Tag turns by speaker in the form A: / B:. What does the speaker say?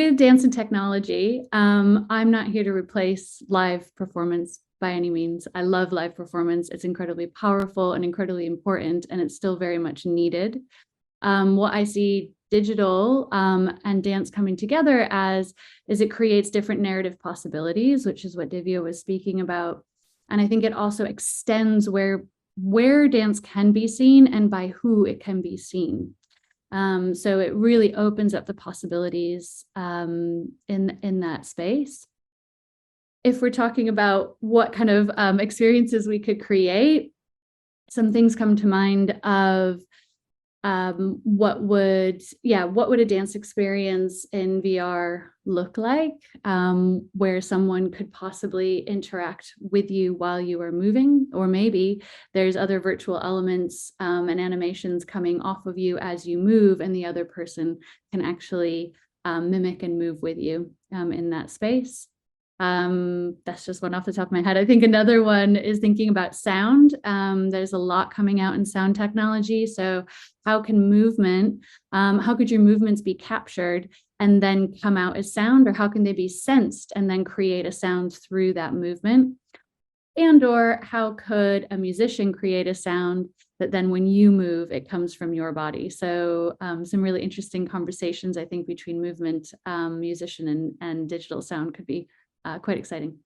A: with dance and technology, I'm not here to replace live performance by any means. I love live performance. It's incredibly powerful and incredibly important, and it's still very much needed. What I see digital and dance coming together as is it creates different narrative possibilities, which is what Divya was speaking about. And I think it also extends where dance can be seen and by who it can be seen. So it really opens up the possibilities in that space. If we're talking about what kind of experiences we could create, some things come to mind of what would a dance experience in VR look like, where someone could possibly interact with you while you are moving, or maybe there's other virtual elements and animations coming off of you as you move, and the other person can actually mimic and move with you in that space. That's just one off the top of my head. I think another one is thinking about sound. There's a lot coming out in sound technology. So how could your movements be captured and then come out as sound, or how can they be sensed and then create a sound through that movement? And or how could a musician create a sound that then when you move, it comes from your body? So some really interesting conversations, I think, between movement, musician and digital sound could be quite exciting.